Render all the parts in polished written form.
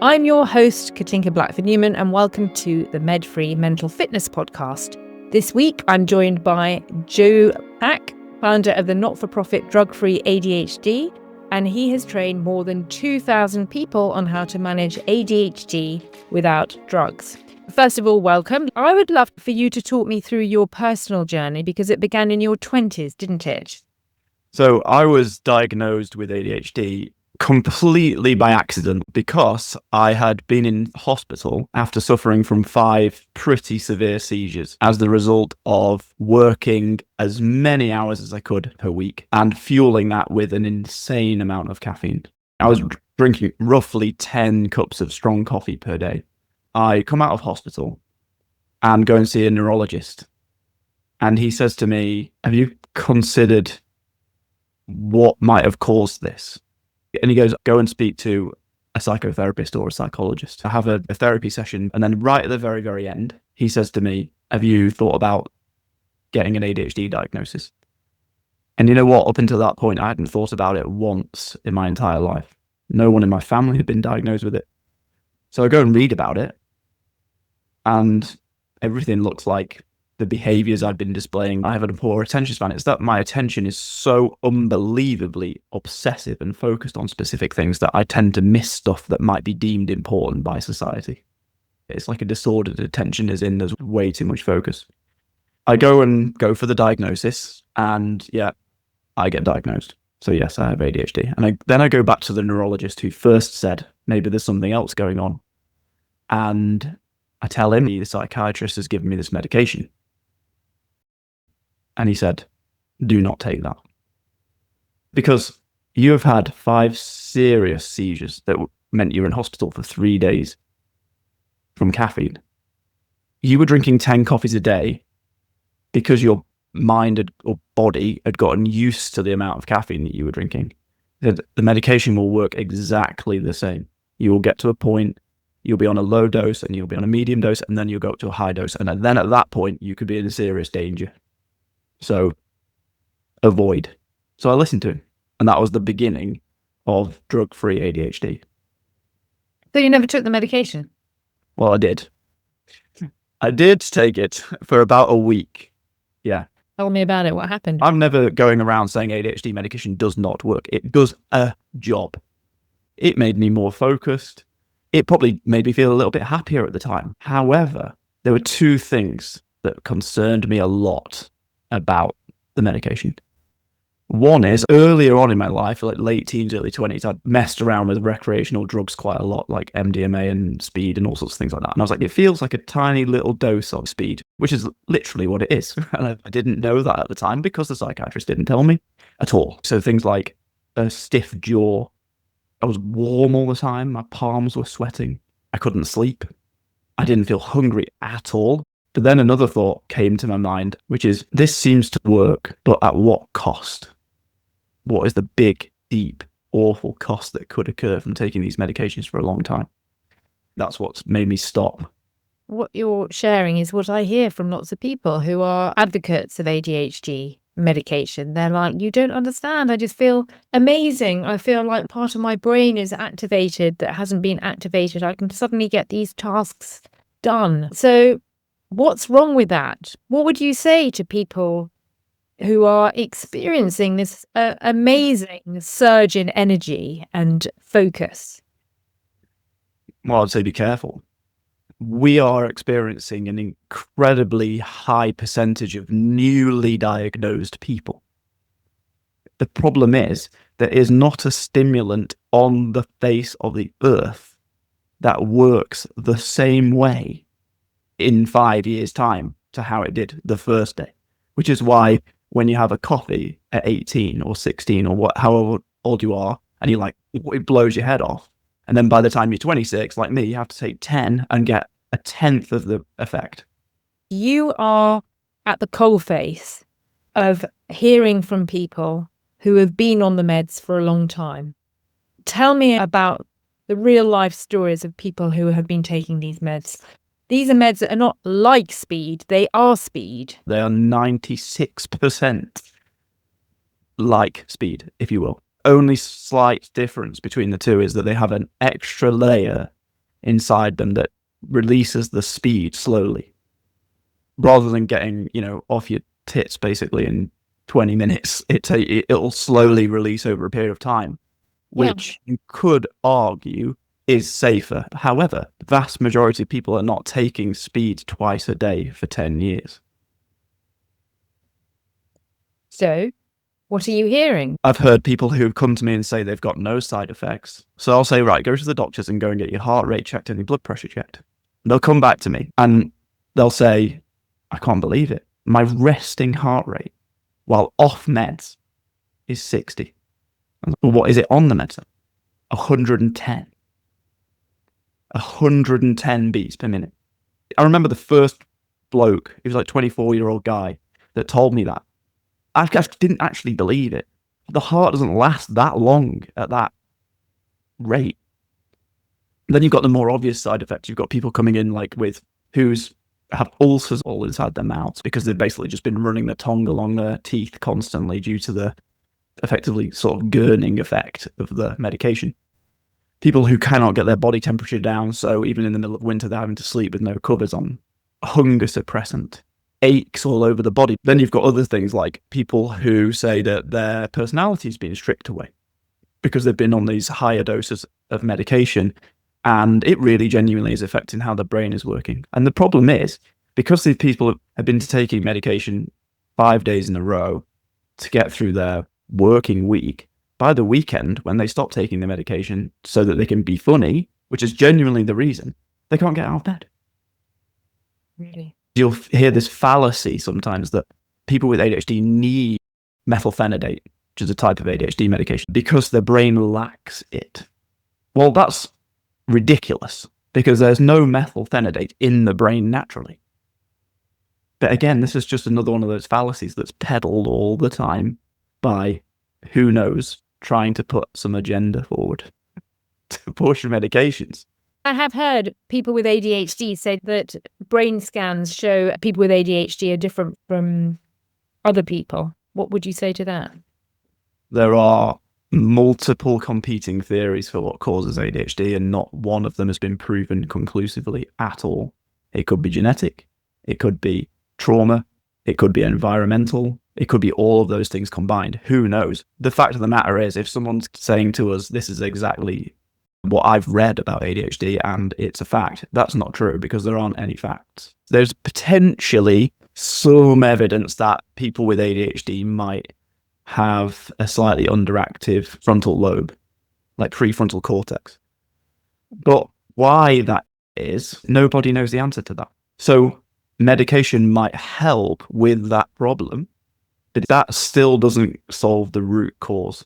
I'm your host, Katinka Blackford-Newman, and welcome to the Med-Free Mental Fitness Podcast. This week, I'm joined by Joe Pack, founder of the not-for-profit drug-free ADHD, and he has trained more than 2,000 people on how to manage ADHD without drugs. First of all, welcome. I would love for you to talk me through your personal journey because it began in your 20s, didn't it? So I was diagnosed with ADHD completely by accident because I had been in hospital after suffering from 5 pretty severe seizures as the result of working as many hours as I could per week and fueling that with an insane amount of caffeine. I was drinking roughly 10 cups of strong coffee per day. I come out of hospital and go and see a neurologist. And he says to me, have you considered what might have caused this? And he goes, go and speak to a psychotherapist or a psychologist. I have a therapy session. And then right at the very, very end, he says to me, have you thought about getting an ADHD diagnosis? And you know what? Up until that point, I hadn't thought about it once in my entire life. No one in my family had been diagnosed with it. So I go and read about it. And everything looks like the behaviors I'd been displaying. I have a poor attention span. It's that my attention is so unbelievably obsessive and focused on specific things that I tend to miss stuff that might be deemed important by society. It's like a disordered attention, as in there's way too much focus. I go for the diagnosis and I get diagnosed. So yes, I have ADHD. And then I go back to the neurologist who first said, maybe there's something else going on. And I tell him, the psychiatrist has given me this medication. And he said, do not take that. Because you have had 5 serious seizures that meant you were in hospital for 3 days from caffeine. You were drinking 10 coffees a day because your mind or body had gotten used to the amount of caffeine that you were drinking. The medication will work exactly the same. You will get to a point, you'll be on a low dose and you'll be on a medium dose, and then you'll go up to a high dose. And then at that point, you could be in serious danger. So avoid. So I listened to him. And that was the beginning of drug-free ADHD. So you never took the medication? Well, I did. I did take it for about a week. Yeah. Tell me about it. What happened? I'm never going around saying ADHD medication does not work. It does a job. It made me more focused. It probably made me feel a little bit happier at the time. However, there were 2 things that concerned me a lot about the medication. One is, earlier on in my life, like late teens, early 20s, I'd messed around with recreational drugs quite a lot, like MDMA and speed and all sorts of things like that. And I was like, it feels like a tiny little dose of speed, which is literally what it is. And I didn't know that at the time because the psychiatrist didn't tell me at all. So things like a stiff jaw, I was warm all the time, my palms were sweating, I couldn't sleep, I didn't feel hungry at all. But then another thought came to my mind, which is, this seems to work, but at what cost? What is the big, deep, awful cost that could occur from taking these medications for a long time? That's what's made me stop. What you're sharing is what I hear from lots of people who are advocates of ADHD medication. They're like, you don't understand. I just feel amazing. I feel like part of my brain is activated that hasn't been activated. I can suddenly get these tasks done. So what's wrong with that? What would you say to people who are experiencing this amazing surge in energy and focus? Well, I'd say be careful. We are experiencing an incredibly high percentage of newly diagnosed people. The problem is, there is not a stimulant on the face of the earth that works the same way in 5 years' time to how it did the first day, which is why when you have a coffee at 18 or 16 or however old you are, and you're like, it blows your head off. And then by the time you're 26, like me, you have to take 10 and get a 10th of the effect. You are at the coalface of hearing from people who have been on the meds for a long time. Tell me about the real life stories of people who have been taking these meds. These are meds that are not like speed, they are speed. They are 96% like speed, if you will. Only slight difference between the two is that they have an extra layer inside them that releases the speed slowly, rather than getting, off your tits basically in 20 minutes. It'll slowly release over a period of time, which you could argue is safer. However, the vast majority of people are not taking speed twice a day for 10 years. So, what are you hearing? I've heard people who have come to me and say they've got no side effects. So I'll say, right, go to the doctors and go and get your heart rate checked and your blood pressure checked. They'll come back to me and they'll say, I can't believe it. My resting heart rate while off meds is 60. Well, what is it on the medicine? 110. 110 beats per minute. I remember the first bloke, he was like a 24-year-old guy, that told me that. I didn't actually believe it. The heart doesn't last that long at that rate. Then you've got the more obvious side effects. You've got people coming in who's have ulcers all inside their mouths because they've basically just been running their tongue along their teeth constantly due to the effectively sort of gurning effect of the medication. People who cannot get their body temperature down, so even in the middle of winter they're having to sleep with no covers on. Hunger suppressant. Aches all over the body. Then you've got other things like people who say that their personality's been stripped away because they've been on these higher doses of medication, and it really genuinely is affecting how the brain is working. And the problem is, because these people have been taking medication 5 days in a row to get through their working week, by the weekend, when they stop taking the medication so that they can be funny, which is genuinely the reason, they can't get out of bed. Really? You'll hear this fallacy sometimes that people with ADHD need methylphenidate, which is a type of ADHD medication, because their brain lacks it. Well, that's ridiculous, because there's no methylphenidate in the brain naturally. But again, this is just another one of those fallacies that's peddled all the time by, who knows, trying to put some agenda forward to push medications. I have heard people with ADHD say that brain scans show people with ADHD are different from other people. What would you say to that? There are multiple competing theories for what causes ADHD, and not one of them has been proven conclusively at all. It could be genetic, it could be trauma, it could be environmental, it could be all of those things combined. Who knows? The fact of the matter is, if someone's saying to us, this is exactly what I've read about ADHD and it's a fact, that's not true, because there aren't any facts. There's potentially some evidence that people with ADHD might have a slightly underactive frontal lobe, like prefrontal cortex. But why that is, nobody knows the answer to that. So medication might help with that problem, but that still doesn't solve the root cause.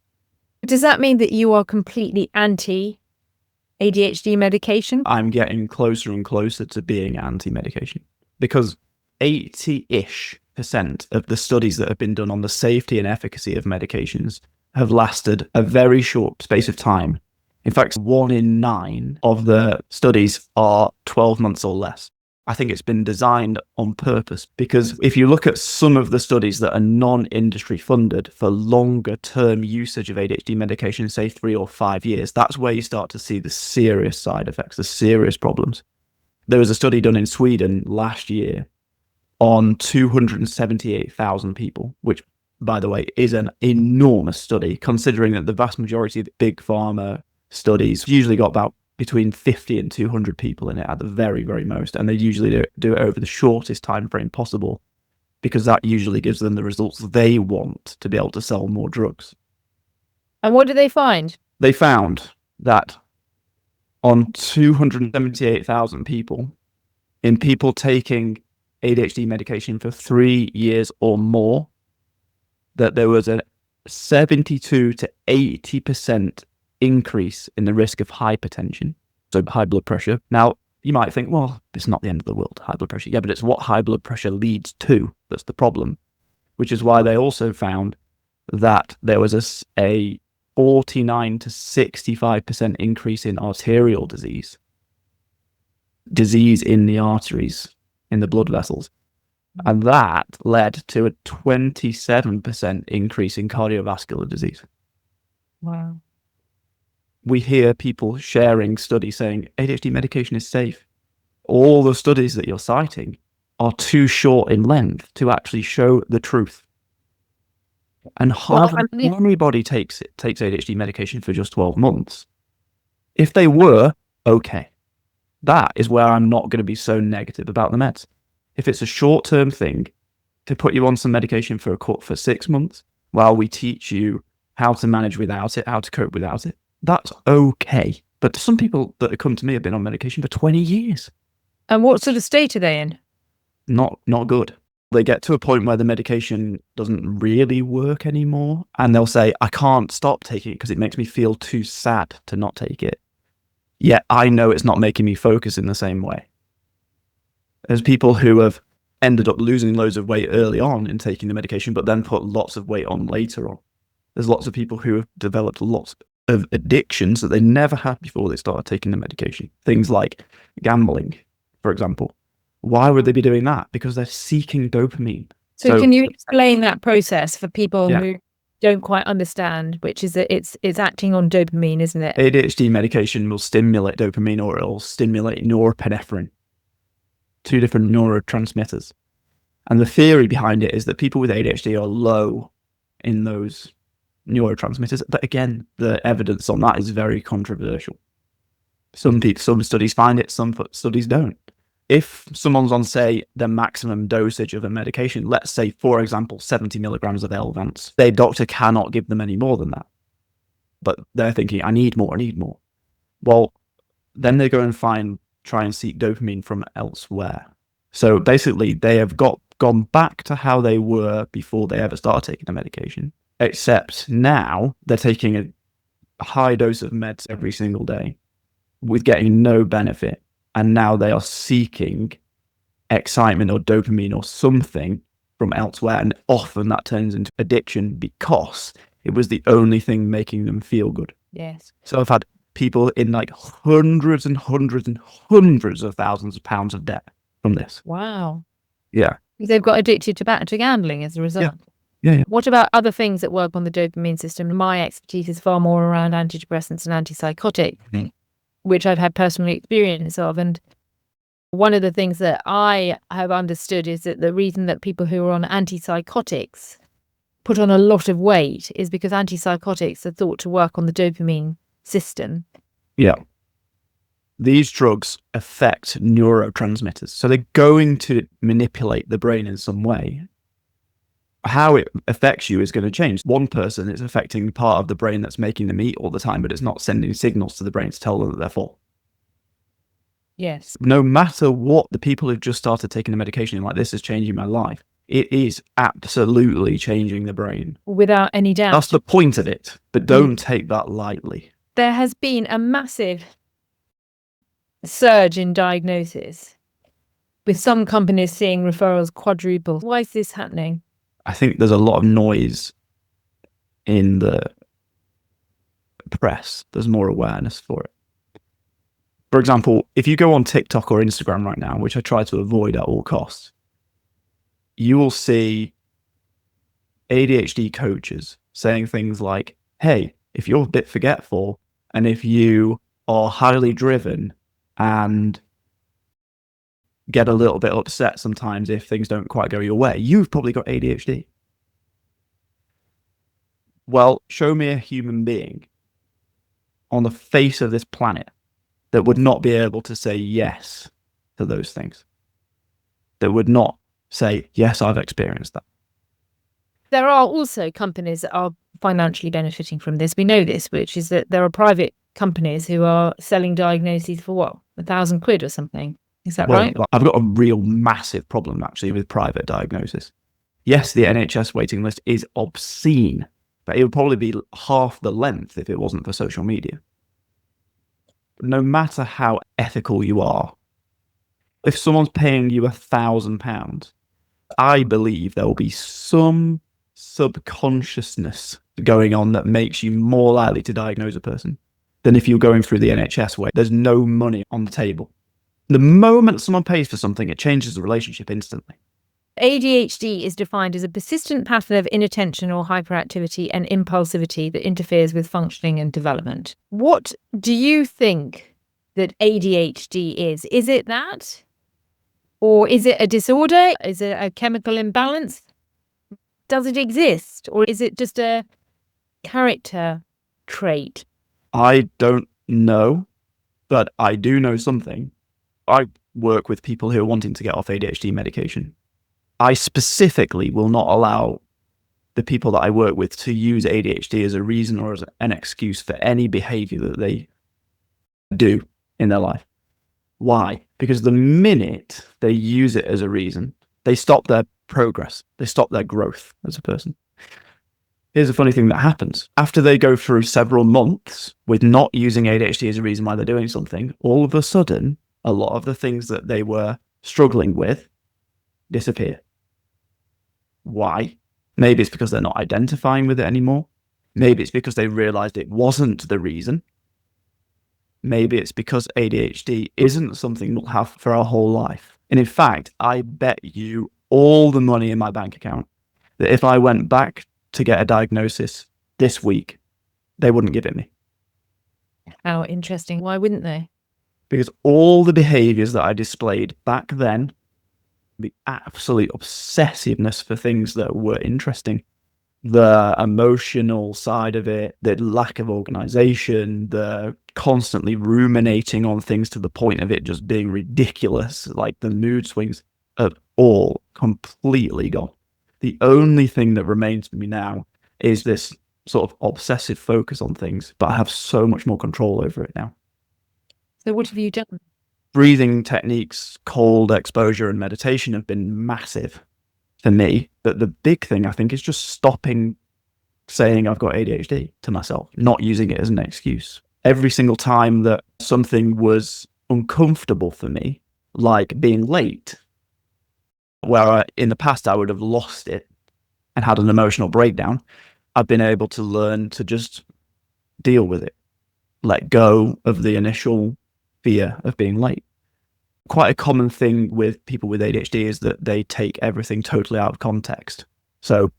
Does that mean that you are completely anti-ADHD medication? I'm getting closer and closer to being anti-medication, because 80-ish% of the studies that have been done on the safety and efficacy of medications have lasted a very short space of time. In fact, 1 in 9 of the studies are 12 months or less. I think it's been designed on purpose, because if you look at some of the studies that are non-industry funded for longer term usage of ADHD medication, say 3 or 5 years, that's where you start to see the serious side effects, the serious problems. There was a study done in Sweden last year on 278,000 people, which, by the way, is an enormous study, considering that the vast majority of the big pharma studies usually got about between 50 and 200 people in it at the very, very most. And they usually do it over the shortest time frame possible, because that usually gives them the results they want to be able to sell more drugs. And what did they find? They found that on 278,000 people, in people taking ADHD medication for 3 years or more, that there was a 72 to 80% increase in the risk of hypertension, so high blood pressure. Now, you might think, well, it's not the end of the world, high blood pressure. Yeah, but it's what high blood pressure leads to that's the problem, which is why they also found that there was a 49 to 65% increase in arterial disease in the arteries, in the blood vessels. And that led to a 27% increase in cardiovascular disease. Wow. We hear people sharing studies saying ADHD medication is safe. All the studies that you're citing are too short in length to actually show the truth. And hardly anybody takes ADHD medication for just 12 months. If they were, okay. That is where I'm not going to be so negative about the meds. If it's a short-term thing, to put you on some medication for 6 months while we teach you how to manage without it, how to cope without it, that's okay. But some people that have come to me have been on medication for 20 years. And what sort of state are they in? Not good. They get to a point where the medication doesn't really work anymore, and they'll say, I can't stop taking it because it makes me feel too sad to not take it. Yet I know it's not making me focus in the same way. There's people who have ended up losing loads of weight early on in taking the medication, but then put lots of weight on later on. There's lots of people who have developed lots of addictions that they never had before they started taking the medication. Things like gambling, for example. Why would they be doing that? Because they're seeking dopamine. So can you explain that process for people who don't quite understand, which is that it's acting on dopamine, isn't it? ADHD medication will stimulate dopamine, or it'll stimulate norepinephrine, 2 different neurotransmitters. And the theory behind it is that people with ADHD are low in those neurotransmitters. But again, the evidence on that is very controversial. Some studies find it, some studies don't. If someone's on, say, the maximum dosage of a medication, let's say, for example, 70 milligrams of Elvance, their doctor cannot give them any more than that. But they're thinking, I need more. Well, then they go and try and seek dopamine from elsewhere. So basically, they have gone back to how they were before they ever started taking the medication, except now they're taking a high dose of meds every single day with getting no benefit. And now they are seeking excitement or dopamine or something from elsewhere. And often that turns into addiction because it was the only thing making them feel good. Yes. So I've had people in like hundreds and hundreds and hundreds of thousands of pounds of debt from this. Wow. Yeah. They've got addicted to gambling as a result. Yeah. What about other things that work on the dopamine system? My expertise is far more around antidepressants and antipsychotics, which I've had personal experience of. And one of the things that I have understood is that the reason that people who are on antipsychotics put on a lot of weight is because antipsychotics are thought to work on the dopamine system. Yeah. These drugs affect neurotransmitters. So they're going to manipulate the brain in some way. How it affects you is going to change. One person is affecting part of the brain that's making them eat all the time, but it's not sending signals to the brain to tell them that they're full. Yes. No matter what, the people who've just started taking the medication, like, this is changing my life, it is absolutely changing the brain. Without any doubt. That's the point of it, but don't take that lightly. There has been a massive surge in diagnoses, with some companies seeing referrals quadruple. Why is this happening? I think there's a lot of noise in the press. There's more awareness for it. For example, if you go on TikTok or Instagram right now, which I try to avoid at all costs, you will see ADHD coaches saying things like, hey, if you're a bit forgetful and if you are highly driven and get a little bit upset sometimes if things don't quite go your way, you've probably got ADHD. Well, show me a human being on the face of this planet that would not be able to say yes to those things. That would not say, yes, I've experienced that. There are also companies that are financially benefiting from this. We know this, which is that there are private companies who are selling diagnoses for what, £1,000 or something. Is that right? I've got a real massive problem actually with private diagnosis. Yes, the NHS waiting list is obscene, but it would probably be half the length if it wasn't for social media. No matter how ethical you are, if someone's paying you £1,000, I believe there will be some subconsciousness going on that makes you more likely to diagnose a person than if you're going through the NHS where there's no money on the table. The moment someone pays for something, it changes the relationship instantly. ADHD is defined as a persistent pattern of inattention or hyperactivity and impulsivity that interferes with functioning and development. What do you think that ADHD is? Is it that? Or is it a disorder? Is it a chemical imbalance? Does it exist? Or is it just a character trait? I don't know, but I do know something. I work with people who are wanting to get off ADHD medication. I specifically will not allow the people that I work with to use ADHD as a reason or as an excuse for any behavior that they do in their life. Why? Because the minute they use it as a reason, they stop their progress. They stop their growth as a person. Here's a funny thing that happens. After they go through several months with not using ADHD as a reason why they're doing something, all of a sudden, a lot of the things that they were struggling with disappear. Why? Maybe it's because they're not identifying with it anymore. Maybe it's because they realized it wasn't the reason. Maybe it's because ADHD isn't something we'll have for our whole life. And in fact, I bet you all the money in my bank account that if I went back to get a diagnosis this week, they wouldn't give it me. How interesting. Why wouldn't they? Because all the behaviors that I displayed back then, the absolute obsessiveness for things that were interesting, the emotional side of it, the lack of organization, the constantly ruminating on things to the point of it just being ridiculous, like the mood swings, are all completely gone. The only thing that remains for me now is this sort of obsessive focus on things, but I have so much more control over it now. So what have you done? Breathing techniques, cold exposure, and meditation have been massive for me. But the big thing, I think, is just stopping saying I've got ADHD to myself, not using it as an excuse. Every single time that something was uncomfortable for me, like being late, where in the past I would have lost it and had an emotional breakdown, I've been able to learn to just deal with it, let go of the initial fear of being late. Quite a common thing with people with ADHD is that they take everything totally out of context. So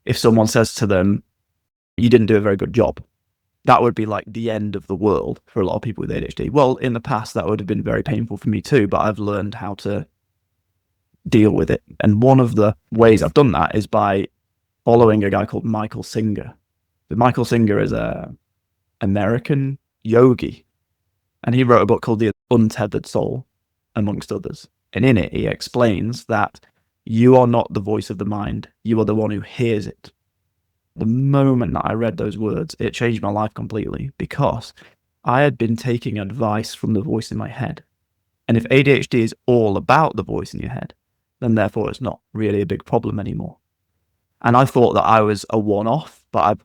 if someone says to them, you didn't do a very good job, that would be like the end of the world for a lot of people with ADHD. Well, in the past, that would have been very painful for me too, but I've learned how to deal with it. And one of the ways I've done that is by following a guy called Michael Singer. But Michael Singer is an American yogi, and he wrote a book called The Untethered Soul, amongst others. And in it, he explains that you are not the voice of the mind. You are the one who hears it. The moment that I read those words, it changed my life completely, because I had been taking advice from the voice in my head. And if ADHD is all about the voice in your head, then therefore it's not really a big problem anymore. And I thought that I was a one-off, but I've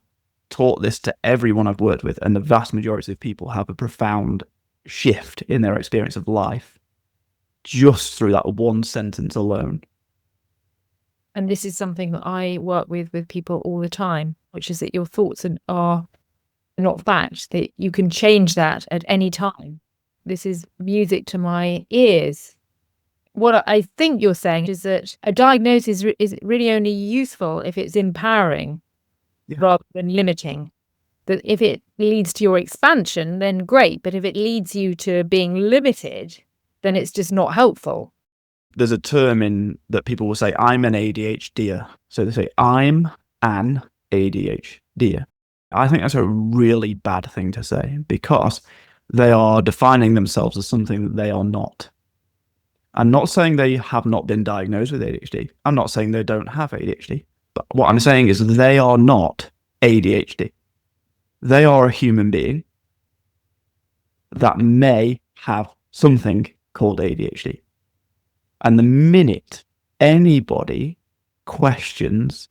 taught this to everyone I've worked with, and the vast majority of people have a profound shift in their experience of life just through that one sentence alone. And this is something that I work with people all the time, which is that your thoughts are not fact, that you can change that at any time. This is music to my ears. What I think you're saying is that a diagnosis is really only useful if it's empowering rather than limiting. That if it leads to your expansion, then great. But if it leads you to being limited, then it's just not helpful. There's a term in that people will say, I'm an ADHDer. So they say, I'm an ADHDer. I think that's a really bad thing to say, because they are defining themselves as something that they are not. I'm not saying they have not been diagnosed with ADHD. I'm not saying they don't have ADHD. But what I'm saying is they are not ADHD. They are a human being that may have something called ADHD. And the minute anybody questions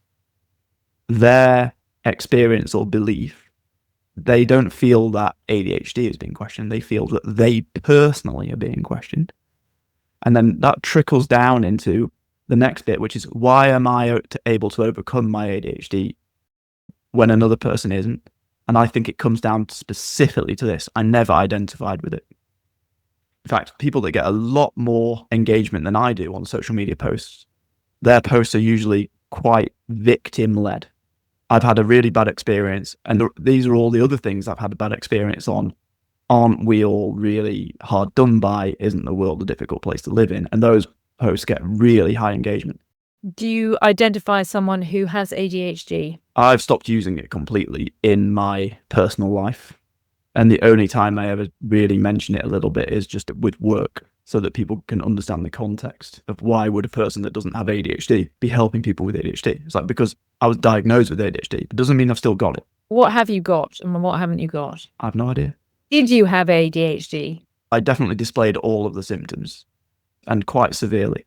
their experience or belief, they don't feel that ADHD is being questioned. They feel that they personally are being questioned. And then that trickles down into the next bit, which is, why am I able to overcome my ADHD when another person isn't? And I think it comes down specifically to this. I never identified with it. In fact, people that get a lot more engagement than I do on social media posts, their posts are usually quite victim-led. I've had a really bad experience, and these are all the other things I've had a bad experience on. Aren't we all really hard done by? Isn't the world a difficult place to live in? And those posts get really high engagement. Do you identify someone who has ADHD? I've stopped using it completely in my personal life. And the only time I ever really mention it a little bit is just with work, so that people can understand the context of why would a person that doesn't have ADHD be helping people with ADHD. It's like, because I was diagnosed with ADHD, it doesn't mean I've still got it. What have you got and what haven't you got? I have no idea. Did you have ADHD? I definitely displayed all of the symptoms, and quite severely.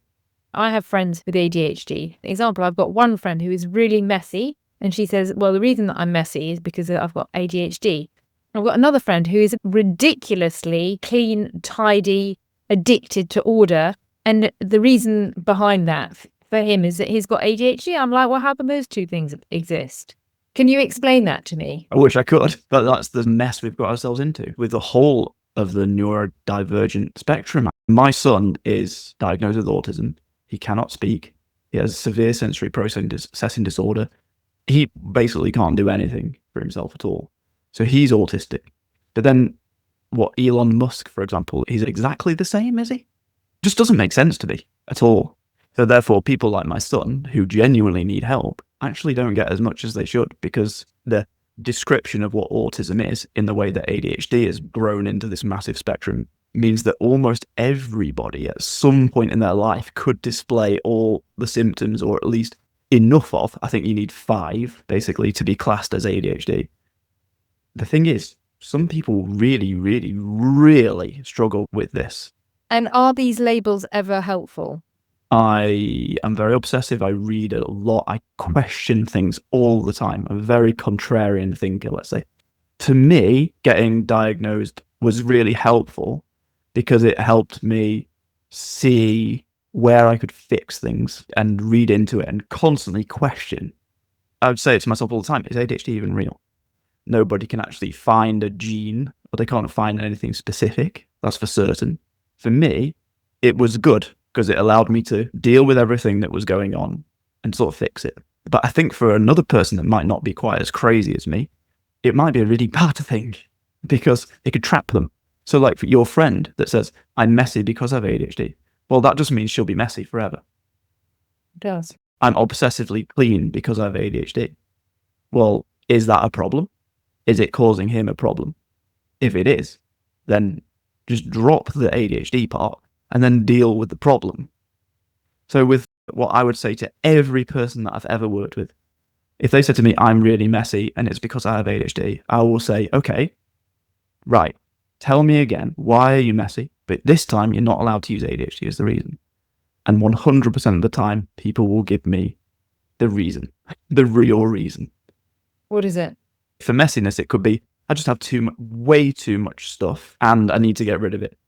I have friends with ADHD. For example, I've got one friend who is really messy, and she says, well, the reason that I'm messy is because I've got ADHD. I've got another friend who is ridiculously clean, tidy, addicted to order, and the reason behind that for him is that he's got ADHD. I'm like, well, how can those two things exist? Can you explain that to me? I wish I could, but that's the mess we've got ourselves into with the whole of the neurodivergent spectrum. My son is diagnosed with autism. He cannot speak. He has severe sensory processing disorder. He basically can't do anything for himself at all. So he's autistic. But then what Elon Musk, for example, he's exactly the same, is he? Just doesn't make sense to me at all. So therefore, people like my son, who genuinely need help, actually don't get as much as they should, because the description of what autism is in the way that ADHD has grown into this massive spectrum means that almost everybody at some point in their life could display all the symptoms, or at least enough of. I think you need 5, basically, to be classed as ADHD. The thing is, some people really, really, really struggle with this. And are these labels ever helpful? I am very obsessive. I read a lot. I question things all the time. I'm a very contrarian thinker, let's say. To me, getting diagnosed was really helpful because it helped me see where I could fix things and read into it and constantly question. I would say it to myself all the time, is ADHD even real? Nobody can actually find a gene, or they can't find anything specific. That's for certain. For me, it was good because it allowed me to deal with everything that was going on and sort of fix it. But I think for another person that might not be quite as crazy as me, it might be a really bad thing because it could trap them. So like for your friend that says, I'm messy because I have ADHD. Well, that just means she'll be messy forever. It does. I'm obsessively clean because I have ADHD. Well, is that a problem? Is it causing him a problem? If it is, then just drop the ADHD part and then deal with the problem. So with what I would say to every person that I've ever worked with, if they said to me, I'm really messy and it's because I have ADHD, I will say, okay, right, tell me again, why are you messy? But this time you're not allowed to use ADHD as the reason. And 100% of the time, people will give me the reason, the real reason. What is it? For messiness, it could be, I just have way too much stuff and I need to get rid of it.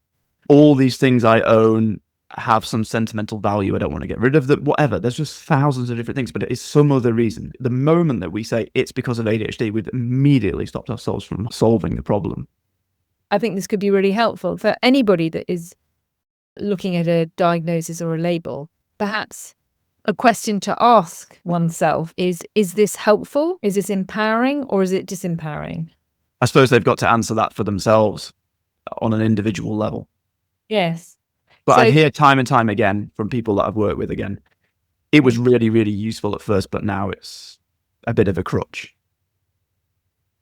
All these things I own have some sentimental value. I don't want to get rid of them, whatever. There's just thousands of different things, but it is some other reason. The moment that we say it's because of ADHD, we've immediately stopped ourselves from solving the problem. I think this could be really helpful for anybody that is looking at a diagnosis or a label. Perhaps a question to ask oneself is this helpful? Is this empowering, or is it disempowering? I suppose they've got to answer that for themselves on an individual level. Yes. But So- I hear time and time again from people that I've worked with again, it was really, really useful at first, but now it's a bit of a crutch.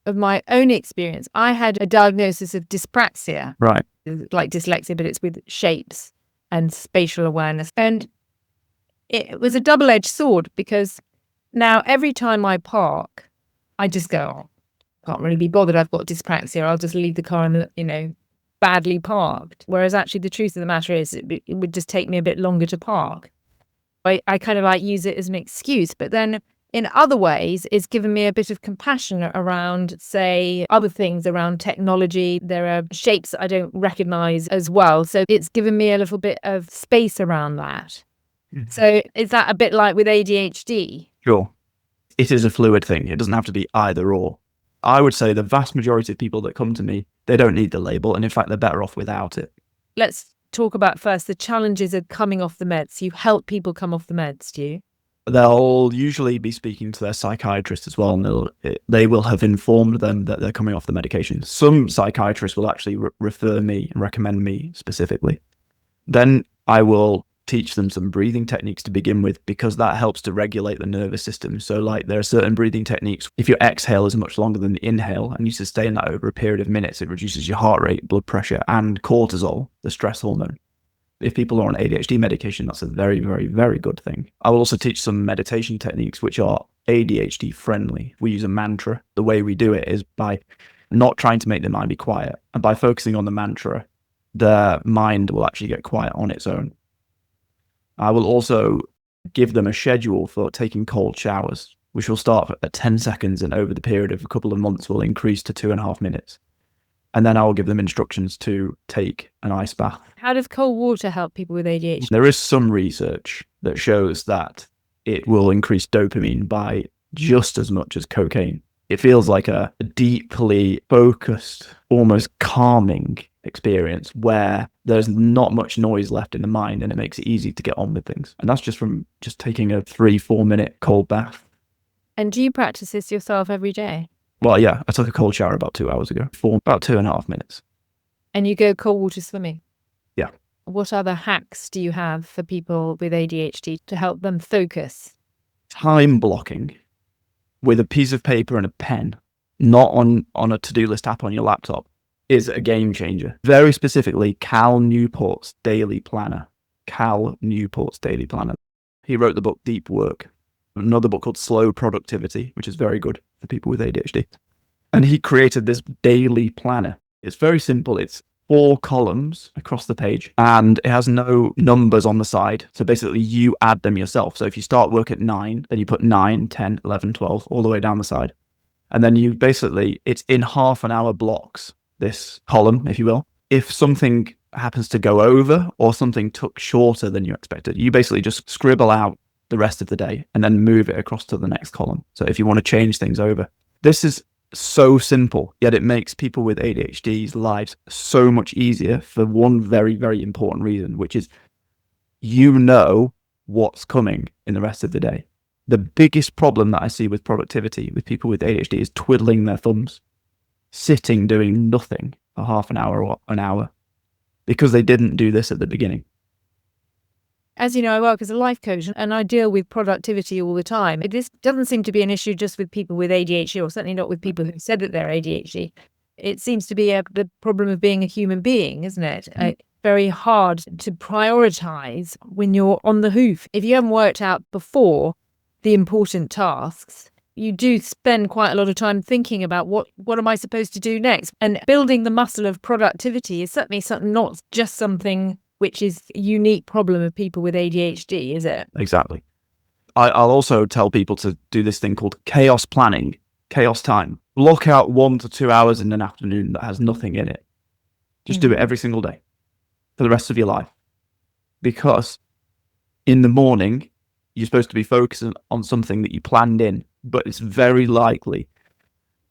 Of my own experience, I had a diagnosis of dyspraxia, Right. like dyslexia, but it's with shapes and spatial awareness. And it was a double-edged sword because now every time I park, I just go, oh, can't really be bothered. I've got dyspraxia. I'll just leave the car in, badly parked. Whereas actually the truth of the matter is it would just take me a bit longer to park. I kind of like use it as an excuse, but then in other ways, it's given me a bit of compassion around, say, other things around technology. There are shapes that I don't recognize as well. So it's given me a little bit of space around that. Mm-hmm. So is that a bit like with ADHD? Sure. It is a fluid thing. It doesn't have to be either or. I would say the vast majority of people that come to me, they don't need the label. And in fact, they're better off without it. Let's talk about first the challenges of coming off the meds? You help people come off the meds, do you? They'll usually be speaking to their psychiatrist as well, and they will have informed them that they're coming off the medication. Some psychiatrists will actually refer me and recommend me specifically. Then I will teach them some breathing techniques to begin with, because that helps to regulate the nervous system. So like there are certain breathing techniques. If your exhale is much longer than the inhale and you sustain that over a period of minutes, it reduces your heart rate, blood pressure, and cortisol, the stress hormone. If people are on ADHD medication, that's a very, very, very good thing. I will also teach some meditation techniques which are ADHD friendly. We use a mantra. The way we do it is by not trying to make the mind be quiet. And by focusing on the mantra, the mind will actually get quiet on its own. I will also give them a schedule for taking cold showers, which will start at 10 seconds and over the period of a couple of months will increase to 2.5 minutes. And then I will give them instructions to take an ice bath. How does cold water help people with ADHD? There is some research that shows that it will increase dopamine by just as much as cocaine. It feels like a deeply focused, almost calming experience where there's not much noise left in the mind, and it makes it easy to get on with things. And that's just from just taking a 3-4 minute cold bath. And do you practice this yourself every day? Well, yeah, I took a cold shower about 2 hours ago for about 2.5 minutes. And you go cold water swimming? Yeah. What other hacks do you have for people with ADHD to help them focus? Time blocking with a piece of paper and a pen, not on a to-do list app on your laptop, is a game changer. Very specifically, Cal Newport's daily planner. Cal Newport's daily planner. He wrote the book Deep Work, another book called Slow Productivity, which is very good for people with ADHD. And he created this daily planner. It's very simple. It's 4 columns across the page, and it has no numbers on the side. So basically you add them yourself. So if you start work at 9, then you put 9, 10, 11, 12, all the way down the side. And then you basically, it's in half-an-hour blocks, this column, if you will. If something happens to go over or something took shorter than you expected, you basically just scribble out the rest of the day and then move it across to the next column. So if you want to change things over, this is so simple, yet it makes people with ADHD's lives so much easier for one very, very important reason, which is you know what's coming in the rest of the day. The biggest problem that I see with productivity with people with ADHD is twiddling their thumbs, sitting doing nothing for half an hour or an hour, because they didn't do this at the beginning. As you know, I work as a life coach and I deal with productivity all the time. This doesn't seem to be an issue just with people with ADHD, or certainly not with people who said that they're ADHD. It seems to be the problem of being a human being, isn't it? Very hard to prioritize when you're on the hoof. If you haven't worked out before the important tasks, you do spend quite a lot of time thinking about what am I supposed to do next? And building the muscle of productivity is certainly not just something which is a unique problem of people with ADHD, is it? Exactly. I'll also tell people to do this thing called chaos planning, chaos time. Block out 1 to 2 hours in an afternoon that has nothing in it. Just do it every single day for the rest of your life. Because in the morning, you're supposed to be focusing on something that you planned in, but it's very likely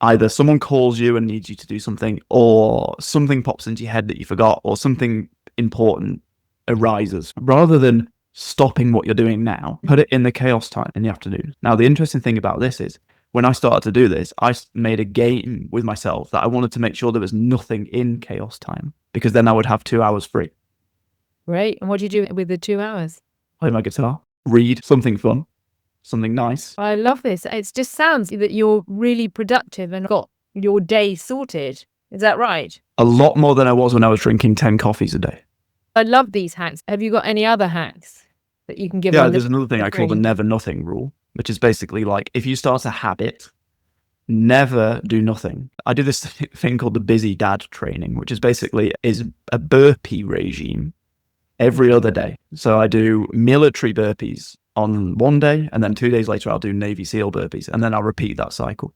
either someone calls you and needs you to do something, or something pops into your head that you forgot, or something important arises. Rather than stopping what you're doing now, put it in the chaos time in the afternoon. Now, the interesting thing about this is when I started to do this, I made a game with myself that I wanted to make sure there was nothing in chaos time, because then I would have 2 hours free. Right. And what do you do with the 2 hours? Play my guitar, read something fun, something nice. I love this. It just sounds that you're really productive and got your day sorted. Is that right? A lot more than I was when I was drinking 10 coffees a day. I love these hacks. Have you got any other hacks that you can give? Yeah, there's another thing I call the never nothing rule, which is basically like if you start a habit, never do nothing. I do this thing called the busy dad training, which is basically a burpee regime every other day. So I do military burpees on one day, and then 2 days later I'll do Navy SEAL burpees, and then I'll repeat that cycle.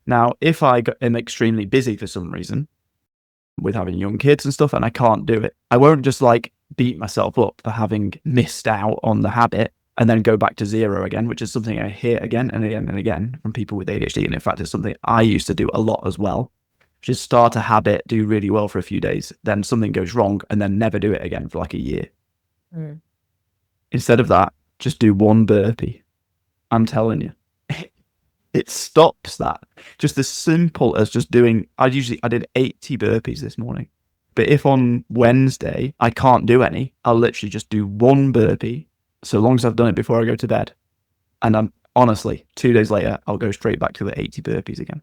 Now, if I am extremely busy for some reason, with having young kids and stuff, and I can't do it, I won't just like beat myself up for having missed out on the habit and then go back to zero again, which is something I hear again and again and again from people with ADHD. And in fact, it's something I used to do a lot as well. Just start a habit, do really well for a few days, then something goes wrong, and then never do it again for like a year. Instead of that, just do one burpee. I'm telling you, it stops that. Just as simple as just doing, I did 80 burpees this morning. But if on Wednesday I can't do any, I'll literally just do one burpee, so long as I've done it before I go to bed. And I'm honestly, 2 days later, I'll go straight back to the 80 burpees again.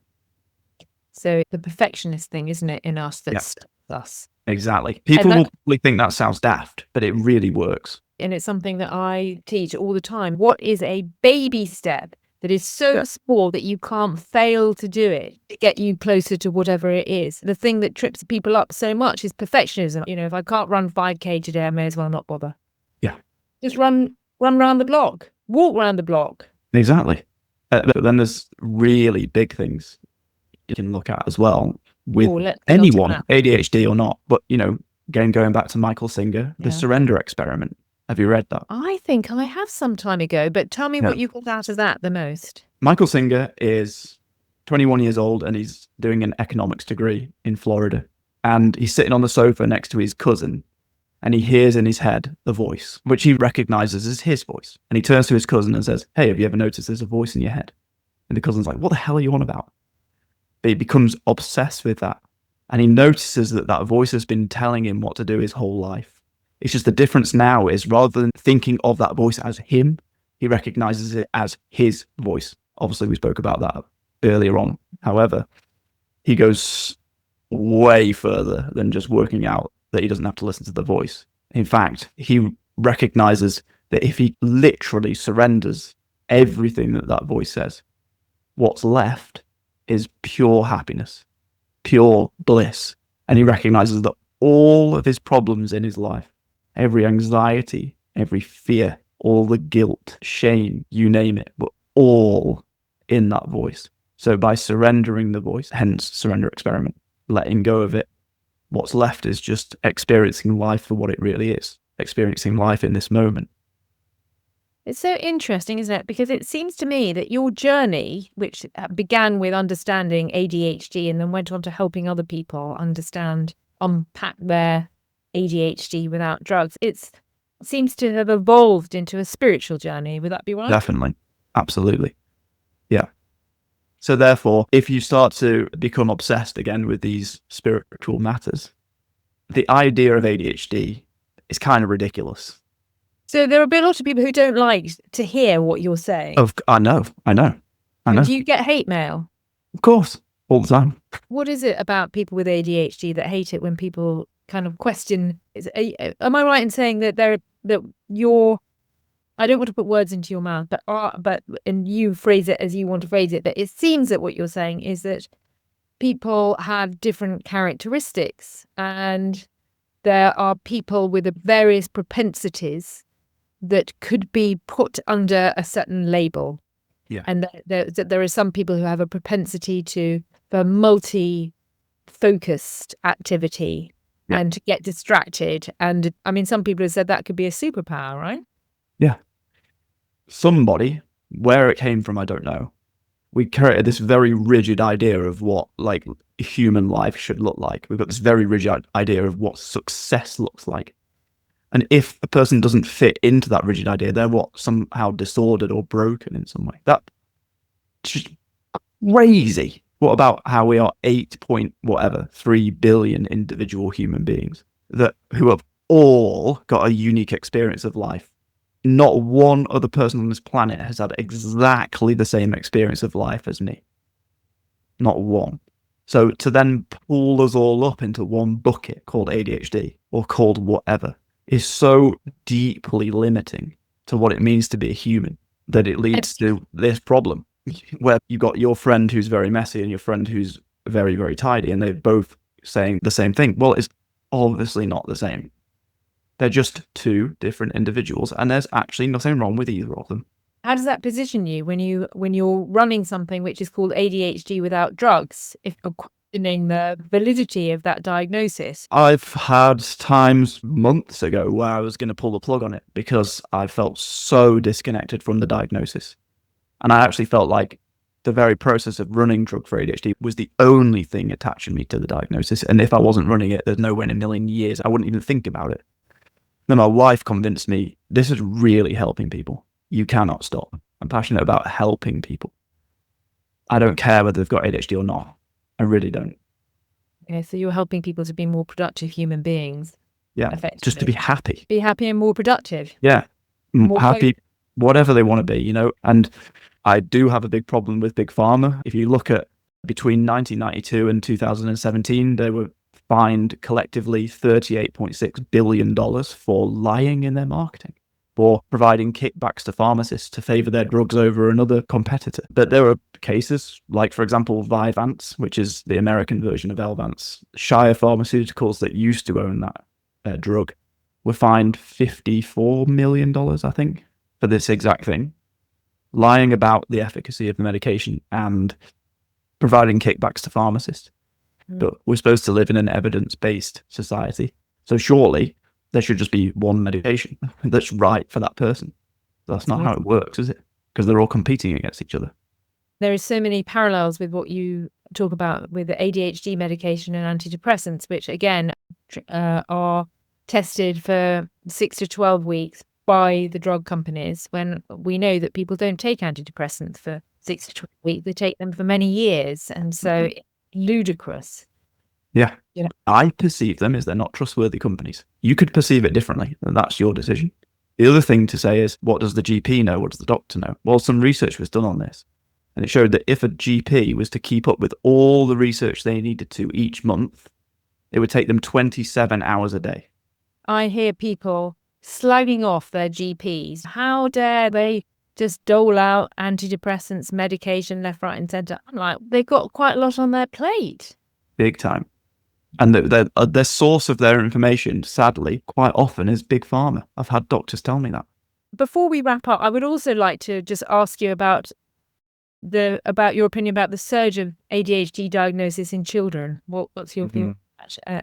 So the perfectionist thing, isn't it, in us that stops us? Exactly. People will probably think that sounds daft, but it really works. And it's something that I teach all the time. What is a baby step that is so small that you can't fail to do it to get you closer to whatever it is? The thing that trips people up so much is perfectionism. You know, if I can't run 5K today, I may as well not bother. Yeah. Just run around the block, walk around the block. Exactly. But then there's really big things you can look at as well with anyone, ADHD or not. But, you know, again, going back to Michael Singer, the surrender experiment. Have you read that? I think I have some time ago, but tell me what you got out of that the most. Michael Singer is 21 years old and he's doing an economics degree in Florida. And he's sitting on the sofa next to his cousin and he hears in his head a voice, which he recognizes as his voice. And he turns to his cousin and says, "Hey, have you ever noticed there's a voice in your head?" And the cousin's like, "What the hell are you on about?" But he becomes obsessed with that. And he notices that that voice has been telling him what to do his whole life. It's just the difference now is rather than thinking of that voice as him, he recognizes it as his voice. Obviously, we spoke about that earlier on. However, he goes way further than just working out that he doesn't have to listen to the voice. In fact, he recognizes that if he literally surrenders everything that that voice says, what's left is pure happiness, pure bliss. And he recognizes that all of his problems in his life, every anxiety, every fear, all the guilt, shame, you name it, but all in that voice. So by surrendering the voice, hence surrender experiment, letting go of it, what's left is just experiencing life for what it really is, experiencing life in this moment. It's so interesting, isn't it? Because it seems to me that your journey, which began with understanding ADHD and then went on to helping other people unpack their ADHD without drugs, it seems to have evolved into a spiritual journey. Would that be right? Definitely. Absolutely. Yeah. So therefore, if you start to become obsessed again with these spiritual matters, the idea of ADHD is kind of ridiculous. So there are a lot of people who don't like to hear what you're saying. I know. Do you get hate mail? Of course, all the time. What is it about people with ADHD that hate it when people kind of question? Am I right in saying that you're? I don't want to put words into your mouth, but and you phrase it as you want to phrase it. But it seems that what you're saying is that people have different characteristics, and there are people with various propensities that could be put under a certain label. Yeah. And there are some people who have a propensity for multi-focused activity and to get distracted. And I mean, some people have said that could be a superpower, right? Yeah. Somebody, where it came from, I don't know. We created this very rigid idea of what like human life should look like. We've got this very rigid idea of what success looks like. And if a person doesn't fit into that rigid idea, they're somehow disordered or broken in some way. That's just crazy. What about how we are 3 billion individual human beings who have all got a unique experience of life? Not one other person on this planet has had exactly the same experience of life as me. Not one. So to then pull us all up into one bucket called ADHD or called whatever is so deeply limiting to what it means to be a human that it leads to this problem where you've got your friend who's very messy and your friend who's very, very tidy, and they're both saying the same thing. Well, it's obviously not the same. They're just two different individuals, and there's actually nothing wrong with either of them. How does that position you when you're running something which is called ADHD without drugs? If you're questioning the validity of that diagnosis. I've had times months ago where I was going to pull the plug on it because I felt so disconnected from the diagnosis. And I actually felt like The very process of running drug for ADHD was the only thing attaching me to the diagnosis. And if I wasn't running it, there's no way in a million years I wouldn't even think about it. Then my wife convinced me, this is really helping people. You cannot stop. I'm passionate about helping people. I don't care whether they've got ADHD or not. I really don't. Okay, so you're helping people to be more productive human beings. Yeah, just to be happy. Be happy and more productive. Yeah, More happy, whatever they want to be, And I do have a big problem with Big Pharma. If you look at between 1992 and 2017, they were fined collectively $38.6 billion for lying in their marketing, for providing kickbacks to pharmacists to favor their drugs over another competitor. But there were cases like, for example, Vyvanse, which is the American version of Elvance. Shire Pharmaceuticals that used to own that drug were fined $54 million, I think, for this exact thing. Lying about the efficacy of the medication and providing kickbacks to pharmacists. But we're supposed to live in an evidence-based society. So surely there should just be one medication that's right for that person. That's not how it works, is it? Because they're all competing against each other. There are so many parallels with what you talk about with the ADHD medication and antidepressants, which again are tested for 6 to 12 weeks by the drug companies, when we know that people don't take antidepressants for 6 to 12 weeks. They take them for many years. And so it's ludicrous. Yeah. I perceive them as they're not trustworthy companies. You could perceive it differently, and that's your decision. The other thing to say is, what does the GP know? What does the doctor know? Well, some research was done on this, and it showed that if a GP was to keep up with all the research they needed to each month, it would take them 27 hours a day. I hear people slagging off their GPs. How dare they just dole out antidepressants, medication left, right and centre? I'm like, they've got quite a lot on their plate. Big time. And their source of their information, sadly, quite often is Big Pharma. I've had doctors tell me that. Before we wrap up, I would also like to just ask you about your opinion about the surge of ADHD diagnosis in children. What's your view?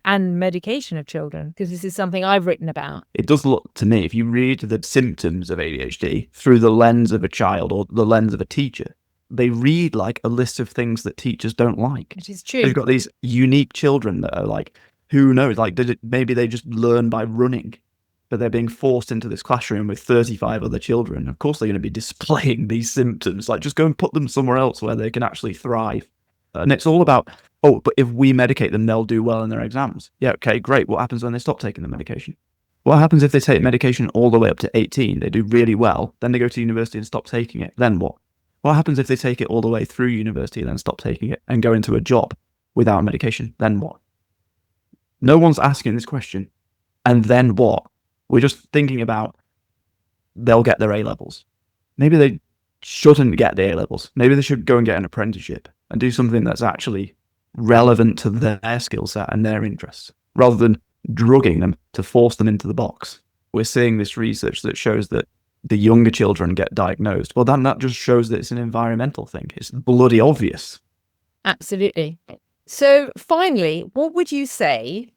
And medication of children, because this is something I've written about. It does look to me, if you read the symptoms of ADHD through the lens of a child or the lens of a teacher, they read like a list of things that teachers don't like. It is true. They've got these unique children that are like, who knows, like maybe they just learn by running, but they're being forced into this classroom with 35 other children. Of course, they're going to be displaying these symptoms. Like, just go and put them somewhere else where they can actually thrive. And it's all about, oh, but if we medicate them, they'll do well in their exams. Yeah, okay, great. What happens when they stop taking the medication? What happens if they take medication all the way up to 18? They do really well. Then they go to university and stop taking it. Then what? What happens if they take it all the way through university and then stop taking it and go into a job without medication? Then what? No one's asking this question. And then what? We're just thinking about they'll get their A-levels. Maybe they shouldn't get the A-levels. Maybe they should go and get an apprenticeship and do something that's actually relevant to their skill set and their interests, rather than drugging them to force them into the box. We're seeing this research that shows that the younger children get diagnosed. Well, then that just shows that it's an environmental thing. It's bloody obvious. Absolutely. So finally, what would you say,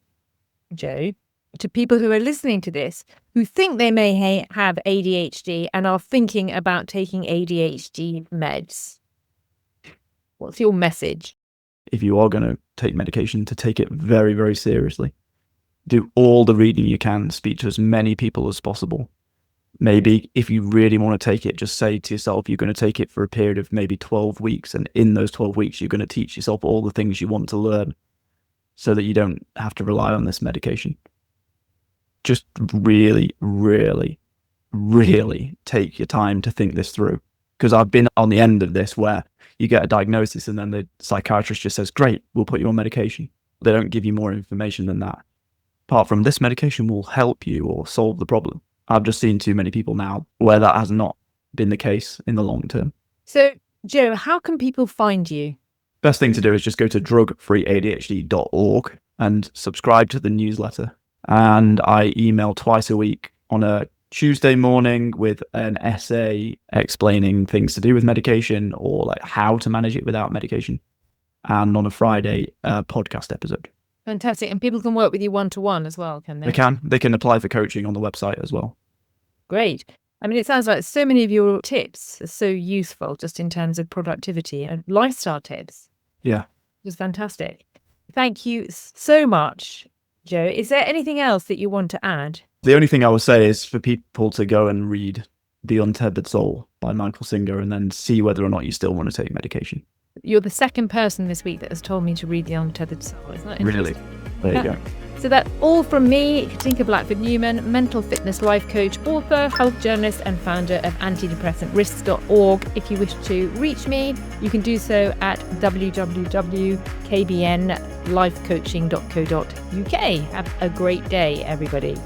Joe, to people who are listening to this, who think they may have ADHD and are thinking about taking ADHD meds? What's your message? If you are going to take medication, to take it very, very seriously. Do all the reading you can, speak to as many people as possible. Maybe if you really want to take it, just say to yourself, you're going to take it for a period of maybe 12 weeks. And in those 12 weeks, you're going to teach yourself all the things you want to learn so that you don't have to rely on this medication. Just really, really, really take your time to think this through. Because I've been on the end of this where you get a diagnosis and then the psychiatrist just says, great, we'll put you on medication. They don't give you more information than that. Apart from, this medication will help you or solve the problem. I've just seen too many people now where that has not been the case in the long term. So, Joe, how can people find you? Best thing to do is just go to drugfreeadhd.org and subscribe to the newsletter. And I email twice a week, on a Tuesday morning with an essay explaining things to do with medication or like how to manage it without medication. And on a Friday, a podcast episode. Fantastic. And people can work with you one-to-one as well, can they? They can. They can apply for coaching on the website as well. Great. I mean, it sounds like so many of your tips are so useful just in terms of productivity and lifestyle tips. Yeah. It was fantastic. Thank you so much, Joe. Is there anything else that you want to add? The only thing I would say is for people to go and read The Untethered Soul by Michael Singer and then see whether or not you still want to take medication. You're the second person this week that has told me to read The Untethered Soul. Isn't that interesting? Really? There you go. So that's all from me, Katinka Blackford-Newman, mental fitness life coach, author, health journalist and founder of antidepressantrisks.org. If you wish to reach me, you can do so at www.kbnlifecoaching.co.uk. Have a great day, everybody.